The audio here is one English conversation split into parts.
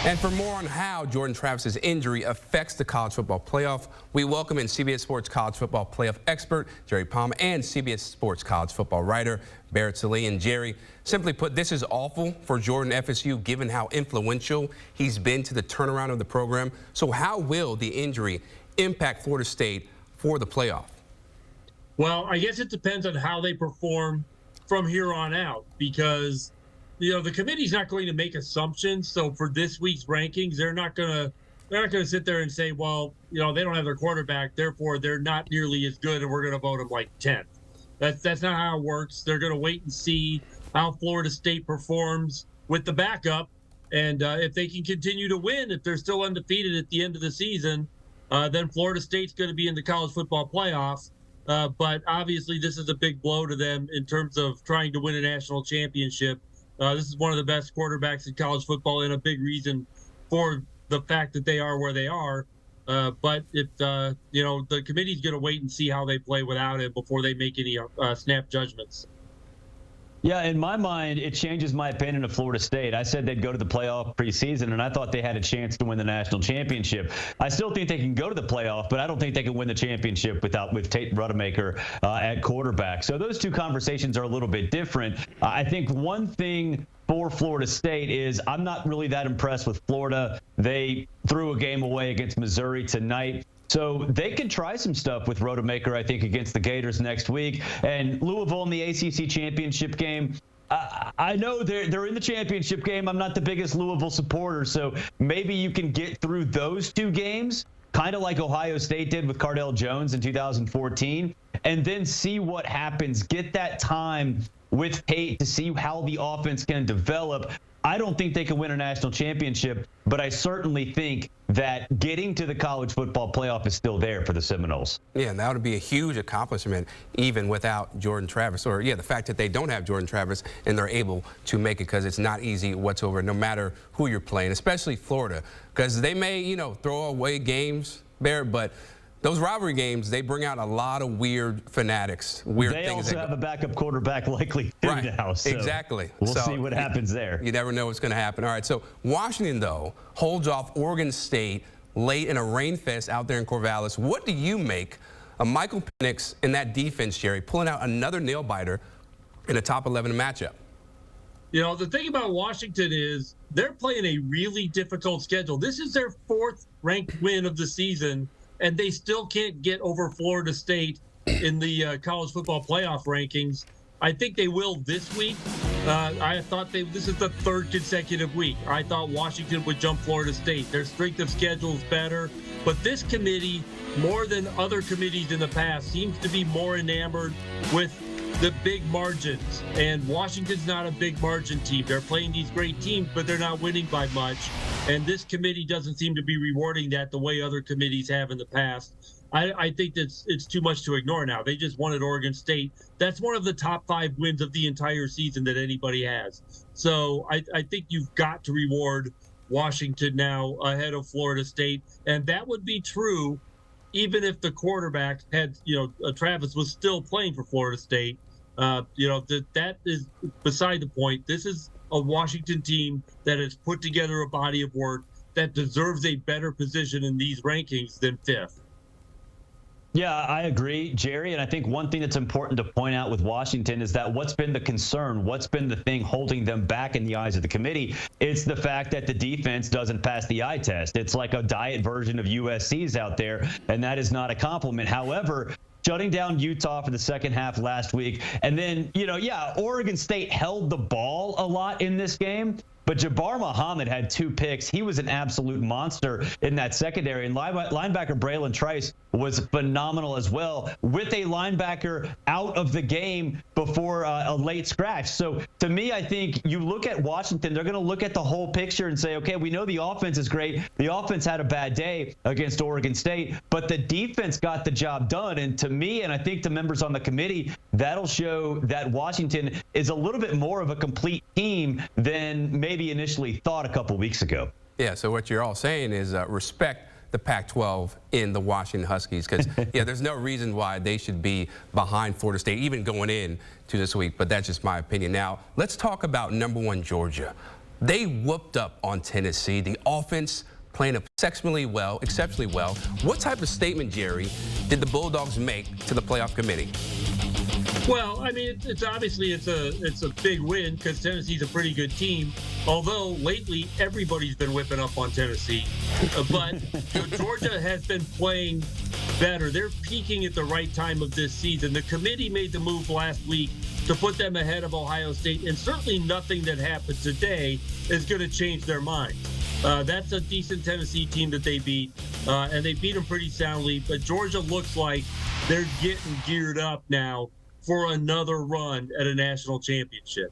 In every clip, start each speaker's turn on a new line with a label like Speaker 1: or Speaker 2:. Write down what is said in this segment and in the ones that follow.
Speaker 1: And for more on how Jordan Travis's injury affects the college football playoff, we welcome in CBS Sports college football playoff expert Jerry Palm and CBS Sports college football writer Barrett Sallee. And Jerry, simply put, this is awful for Jordan FSU given how influential he's been to the turnaround of the program. So how will the injury impact Florida State for the playoff?
Speaker 2: Well, I guess it depends on how they perform from here on out, because the committee's not going to make assumptions. So for this week's rankings, they're not going to sit there and say, well, they don't have their quarterback, therefore they're not nearly as good, and we're going to vote them like 10th. That's not how it works. They're going to wait and see how Florida State performs with the backup, and if they can continue to win, if they're still undefeated at the end of the season, then Florida State's going to be in the college football playoff. But obviously, this is a big blow to them in terms of trying to win a national championship. This is one of the best quarterbacks in college football, and a big reason for the fact that they are where they are. But if the committee's going to wait and see how they play without him before they make any snap judgments.
Speaker 3: Yeah, in my mind, it changes my opinion of Florida State. I said they'd go to the playoff preseason, and I thought they had a chance to win the national championship. I still think they can go to the playoff, but I don't think they can win the championship with Tate Rudemaker at quarterback. So those two conversations are a little bit different. I think one thing for Florida State is I'm not really that impressed with Florida. They threw a game away against Missouri tonight. So they can try some stuff with Rodemaker, I think, against the Gators next week. And Louisville in the ACC championship game, I know they're in the championship game. I'm not the biggest Louisville supporter, so maybe you can get through those two games, kind of like Ohio State did with Cardale Jones in 2014, and then see what happens. Get that time with Tate to see how the offense can develop. I don't think they can win a national championship, but I certainly think that getting to the college football playoff is still there for the Seminoles.
Speaker 1: Yeah, and that would be a huge accomplishment even without Jordan Travis, or the fact that they don't have Jordan Travis and they're able to make it, because it's not easy whatsoever, no matter who you're playing, especially Florida, because they may, throw away games there, but those rivalry games, they bring out a lot of weird fanatics, weird things.
Speaker 3: They also have a backup quarterback likely too now. So
Speaker 1: exactly.
Speaker 3: We'll see what happens there.
Speaker 1: You never know what's going to happen. All right, so Washington, though, holds off Oregon State late in a rain fest out there in Corvallis. What do you make of Michael Penix and that defense, Jerry, pulling out another nail-biter in a top 11 matchup?
Speaker 2: The thing about Washington is they're playing a really difficult schedule. This is their 4th ranked win of the season, and they still can't get over Florida State in the college football playoff rankings. I think they will this week. I thought this is the 3rd consecutive week. I thought Washington would jump Florida State. Their strength of schedule is better. But this committee, more than other committees in the past, seems to be more enamored with the big margins. And Washington's not a big margin team. They're playing these great teams, but they're not winning by much. And this committee doesn't seem to be rewarding that the way other committees have in the past. I think it's too much to ignore now. They just won at Oregon State. That's one of the top 5 wins of the entire season that anybody has. So I think you've got to reward Washington now ahead of Florida State. And that would be true even if the quarterback had, Travis was still playing for Florida State. That is beside the point. This is a Washington team that has put together a body of work that deserves a better position in these rankings than 5th.
Speaker 3: Yeah, I agree, Jerry. And I think one thing that's important to point out with Washington is that what's been the concern, what's been the thing holding them back in the eyes of the committee, it's the fact that the defense doesn't pass the eye test. It's like a diet version of USC's out there, and that is not a compliment. However, shutting down Utah for the second half last week, and then, Oregon State held the ball a lot in this game. But Jabbar Muhammad had 2 picks. He was an absolute monster in that secondary. And linebacker Braylon Trice was phenomenal as well, with a linebacker out of the game before a late scratch. So to me, I think you look at Washington, they're going to look at the whole picture and say, okay, we know the offense is great. The offense had a bad day against Oregon State, but the defense got the job done. And to me, and I think to members on the committee, that'll show that Washington is a little bit more of a complete team than maybe initially thought a couple weeks ago.
Speaker 1: Yeah, so what you're all saying is respect the Pac-12 in the Washington Huskies, because there's no reason why they should be behind Florida State even going in to this week, but that's just my opinion. Now let's talk about #1 Georgia. They whooped up on Tennessee. The offense playing exceptionally well. What type of statement, Jerry, did the Bulldogs make to the playoff committee?
Speaker 2: Well, I mean, it's obviously it's a big win because Tennessee's a pretty good team. Although lately everybody's been whipping up on Tennessee, but Georgia has been playing better. They're peaking at the right time of this season. The committee made the move last week to put them ahead of Ohio State, and certainly nothing that happened today is going to change their mind. That's a decent Tennessee team that they beat, and they beat them pretty soundly. But Georgia looks like they're getting geared up now for another run at a national championship.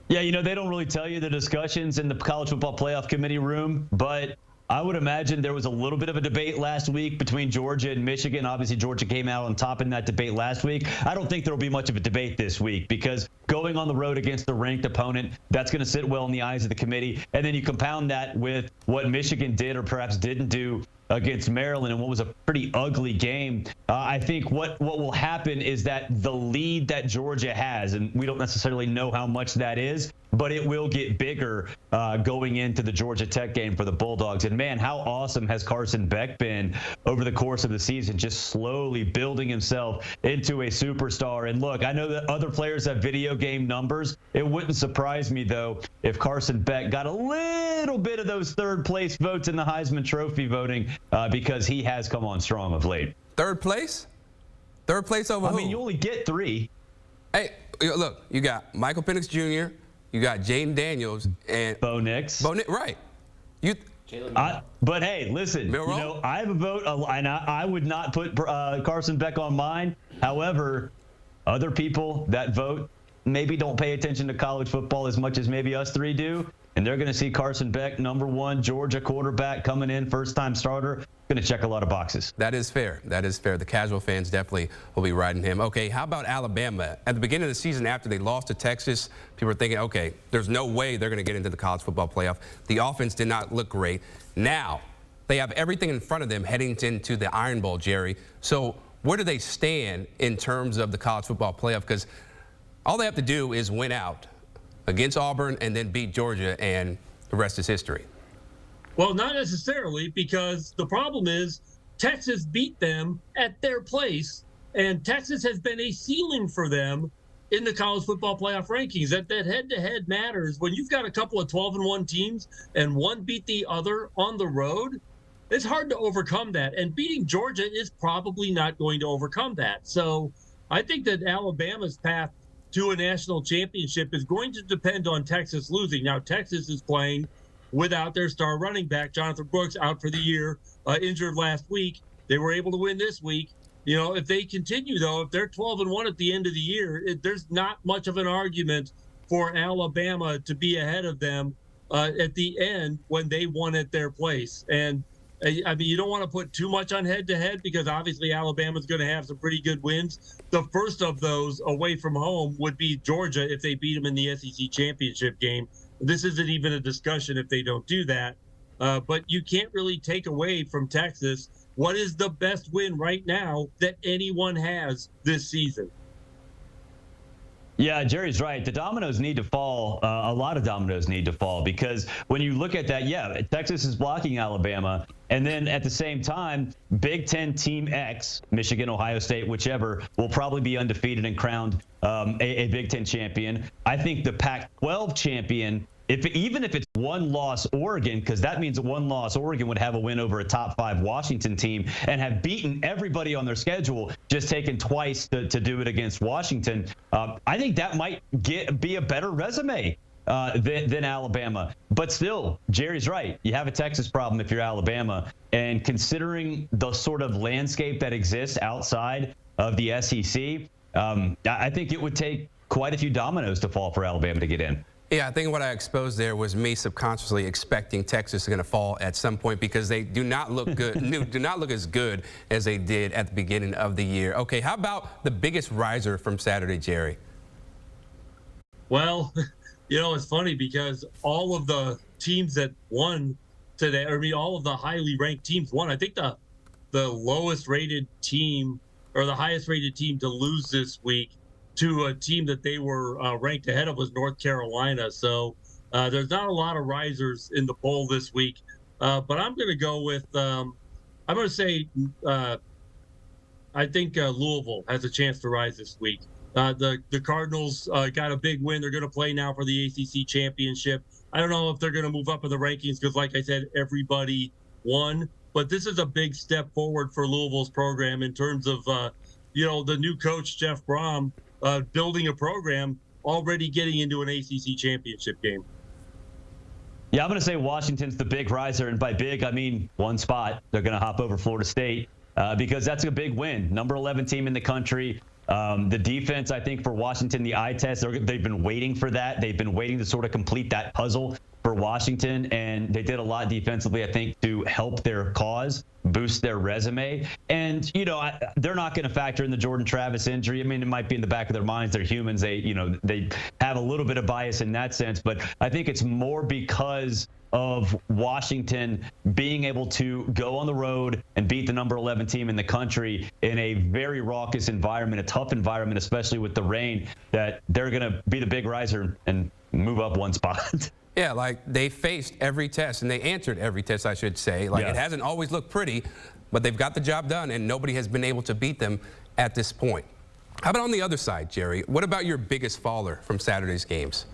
Speaker 3: Yeah, you know, they don't really tell you the discussions in the college football playoff committee room, but I would imagine there was a little bit of a debate last week between Georgia and Michigan. Obviously, Georgia came out on top in that debate last week. I don't think there will be much of a debate this week because going on the road against a ranked opponent, that's going to sit well in the eyes of the committee. And then you compound that with what Michigan did or perhaps didn't do against Maryland in what was a pretty ugly game. I think what will happen is that the lead that Georgia has, and we don't necessarily know how much that is, but it will get bigger going into the Georgia Tech game for the Bulldogs. And man, how awesome has Carson Beck been over the course of the season, just slowly building himself into a superstar. And look, I know that other players have video game numbers. It wouldn't surprise me, though, if Carson Beck got a little bit of those third place votes in the Heisman Trophy voting because he has come on strong of late.
Speaker 1: Third place? Third place over who?
Speaker 3: I mean, you only get 3.
Speaker 1: Hey, look, you got Michael Penix Jr., you got Jaden Daniels, and
Speaker 3: Bo Nix.
Speaker 1: Right.
Speaker 3: But hey, listen,
Speaker 1: Milroe?
Speaker 3: you know, I have a vote, and I would not put Carson Beck on mine. However, other people that vote maybe don't pay attention to college football as much as maybe us 3 do. And they're going to see Carson Beck, #1 Georgia quarterback, coming in, first-time starter, going to check a lot of boxes.
Speaker 1: That is fair. That is fair. The casual fans definitely will be riding him. Okay, how about Alabama? At the beginning of the season, after they lost to Texas, people were thinking, okay, there's no way they're going to get into the college football playoff. The offense did not look great. Now, they have everything in front of them heading into the Iron Bowl, Jerry. So where do they stand in terms of the college football playoff? Because all they have to do is win out against Auburn and then beat Georgia, and the rest is history.
Speaker 2: Well, not necessarily, because the problem is Texas beat them at their place, and Texas has been a ceiling for them in the college football playoff rankings. That head-to-head matters. When you've got a couple of 12-1 teams and one beat the other on the road, it's hard to overcome that. And beating Georgia is probably not going to overcome that. So I think that Alabama's path to a national championship is going to depend on Texas losing. Now, Texas is playing without their star running back, Jonathan Brooks, out for the year, injured last week. They were able to win this week. You know, if they continue, though, if they're 12-1 at the end of the year, there's not much of an argument for Alabama to be ahead of them at the end when they won at their place. And I mean, you don't want to put too much on head-to-head because obviously Alabama's going to have some pretty good wins. The first of those away from home would be Georgia if they beat them in the SEC championship game. This isn't even a discussion if they don't do that. But you can't really take away from Texas what is the best win right now that anyone has this season.
Speaker 3: Yeah, Jerry's right. The dominoes need to fall. A lot of dominoes need to fall because when you look at that, yeah, Texas is blocking Alabama. And then at the same time, Big Ten Team X, Michigan, Ohio State, whichever, will probably be undefeated and crowned a Big Ten champion. I think the Pac-12 champion, even if it's one-loss Oregon, because that means a one-loss Oregon would have a win over a top 5 Washington team and have beaten everybody on their schedule, just taken twice to do it against Washington. I think that might be a better resume than Alabama. But still, Jerry's right. You have a Texas problem if you're Alabama. And considering the sort of landscape that exists outside of the SEC, I think it would take quite a few dominoes to fall for Alabama to get in.
Speaker 1: Yeah, I think what I exposed there was me subconsciously expecting Texas is going to fall at some point because they do not look good, do not look as good as they did at the beginning of the year. Okay, how about the biggest riser from Saturday, Jerry?
Speaker 2: Well, you know, it's funny because all of the teams that won today, I mean, all of the highly ranked teams won. I think the lowest rated team or the highest rated team to lose this week to a team that they were ranked ahead of was North Carolina. So There's not a lot of risers in the poll this week, but I'm going to go with I'm going to say I think Louisville has a chance to rise this week. The Cardinals got a big win. They're going to play now for the ACC championship. I don't know if they're going to move up in the rankings because, like I said, everybody won. But this is a big step forward for Louisville's program in terms of, the new coach, Jeff Brom, building a program already getting into an ACC championship game.
Speaker 3: Yeah, I'm going to say Washington's the big riser. And by big, I mean one spot. They're going to hop over Florida State because that's a big win. Number 11 team in the country. The defense, I think, for Washington, the eye test, they've been waiting for that. They've been waiting to sort of complete that puzzle for Washington, and they did a lot defensively, I think, to help their cause, boost their resume. And, they're not going to factor in the Jordan Travis injury. I mean, it might be in the back of their minds. They're humans. They have a little bit of bias in that sense, but I think it's more because of Washington being able to go on the road and beat the number 11 team in the country in a very raucous environment, a tough environment, especially with the rain, that they're going to be the big riser and move up one spot.
Speaker 1: Yeah, like they faced every test and they answered every test, I should say. It hasn't always looked pretty, but they've got the job done and nobody has been able to beat them at this point. How about on the other side, Jerry? What about your biggest faller from Saturday's games?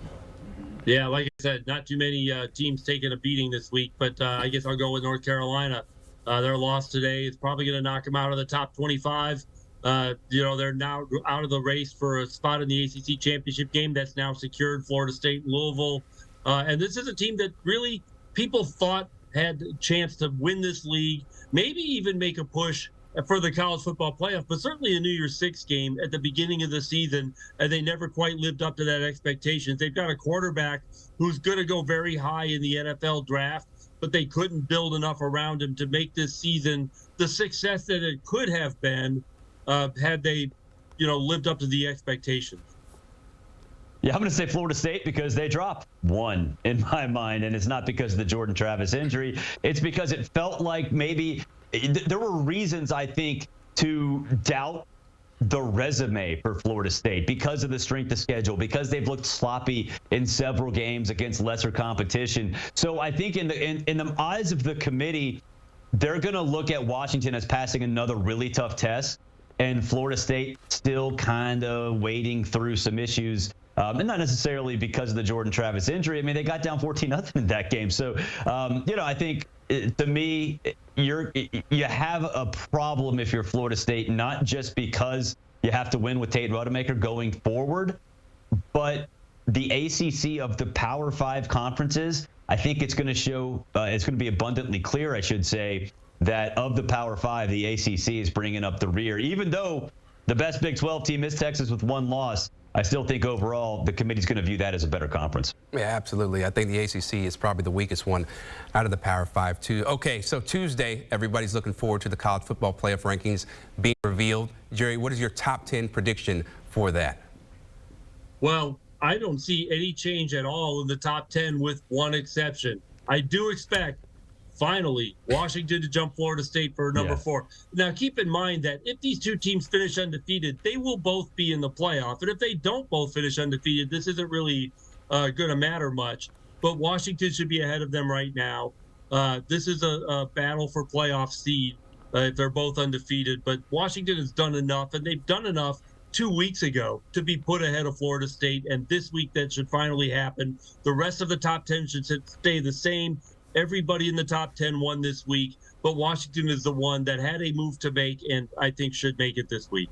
Speaker 2: Yeah, like I said, not too many teams taking a beating this week, but I guess I'll go with North Carolina. Their loss today is probably going to knock them out of the top 25. They're now out of the race for a spot in the ACC championship game. That's now secured. Florida State, Louisville. And this is a team that really people thought had a chance to win this league, maybe even make a push for the college football playoff, but certainly a New Year's Six game at the beginning of the season, and they never quite lived up to that expectation. They've got a quarterback who's going to go very high in the NFL draft, but they couldn't build enough around him to make this season the success that it could have been had they, lived up to the expectations.
Speaker 3: Yeah, I'm going to say Florida State because they dropped one in my mind, and it's not because of the Jordan Travis injury. It's because it felt like maybe there were reasons, I think, to doubt the resume for Florida State because of the strength of schedule, because they've looked sloppy in several games against lesser competition. So I think in the eyes of the committee, they're going to look at Washington as passing another really tough test, and Florida State still kind of wading through some issues. And not necessarily because of the Jordan Travis injury. I mean, they got down 14-0 in that game. So, I think to me, you have a problem if you're Florida State, not just because you have to win with Tate Rodemaker going forward, but the ACC of the Power 5 conferences, I think it's going to show, it's going to be abundantly clear, I should say, that of the Power 5, the ACC is bringing up the rear. Even though the best Big 12 team is Texas with one loss, I still think overall the committee's going to view that as a better conference.
Speaker 1: Yeah, absolutely. I think the ACC is probably the weakest one out of the Power 5, too. Okay, so Tuesday, everybody's looking forward to the college football playoff rankings being revealed. Jerry, what is your top 10 prediction for that?
Speaker 2: Well, I don't see any change at all in the top 10 with one exception. I do expect, finally, Washington to jump Florida State for number 4. Now, keep in mind that if these two teams finish undefeated, they will both be in the playoff. And if they don't both finish undefeated, this isn't really going to matter much. But Washington should be ahead of them right now. This is a battle for playoff seed if they're both undefeated. But Washington has done enough, and they've done enough 2 weeks ago to be put ahead of Florida State. And this week, that should finally happen. The rest of the top 10 should stay the same. Everybody in the top 10 won this week, but Washington is the one that had a move to make and I think should make it this week.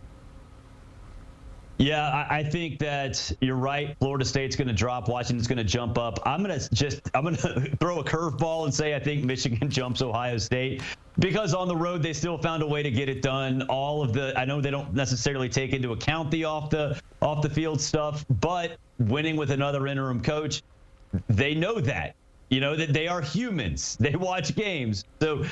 Speaker 3: Yeah, I think that you're right. Florida State's going to drop. Washington's going to jump up. I'm going to throw a curveball and say I think Michigan jumps Ohio State because on the road they still found a way to get it done. I know they don't necessarily take into account the off the field stuff, but winning with another interim coach, they know that. That they are humans. They watch games. So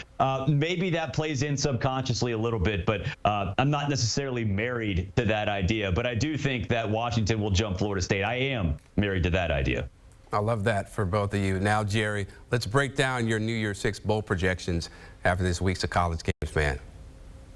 Speaker 3: maybe that plays in subconsciously a little bit, but I'm not necessarily married to that idea. But I do think that Washington will jump Florida State. I am married to that idea.
Speaker 1: I love that for both of you. Now, Jerry, let's break down your New Year's Six bowl projections after this week's of college games, man.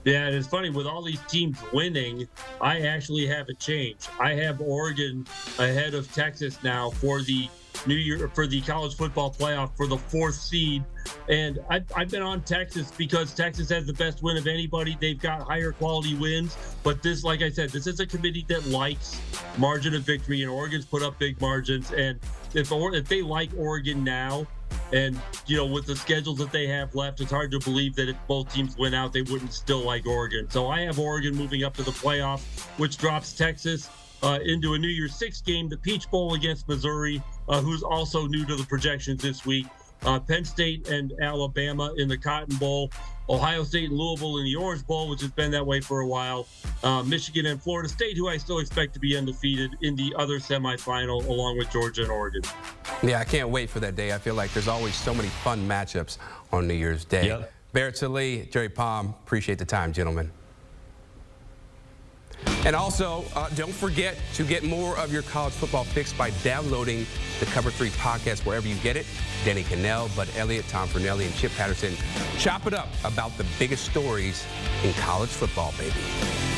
Speaker 2: Yeah, and it's funny, with all these teams winning, I actually have a change. I have Oregon ahead of Texas now for the the college football playoff for the 4th seed. And I've been on Texas because Texas has the best win of anybody. They've got higher quality wins. But this, like I said, this is a committee that likes margin of victory, and Oregon's put up big margins. And if they like Oregon now, and, with the schedules that they have left, it's hard to believe that if both teams win out, they wouldn't still like Oregon. So I have Oregon moving up to the playoff, which drops Texas into a New Year's Six game, the Peach Bowl against Missouri, who's also new to the projections this week. Penn State and Alabama in the Cotton Bowl, Ohio State and Louisville in the Orange Bowl, which has been that way for a while. Michigan and Florida State, who I still expect to be undefeated in the other semifinal, along with Georgia and Oregon.
Speaker 1: Yeah, I can't wait for that day. I feel like there's always so many fun matchups on New Year's Day.
Speaker 3: Yep.
Speaker 1: Barrett Sallee, Jerry Palm, appreciate the time, gentlemen. And also, don't forget to get more of your college football fix by downloading the Cover 3 podcast wherever you get it. Danny Cannell, Bud Elliott, Tom Fernelli, and Chip Patterson chop it up about the biggest stories in college football, baby.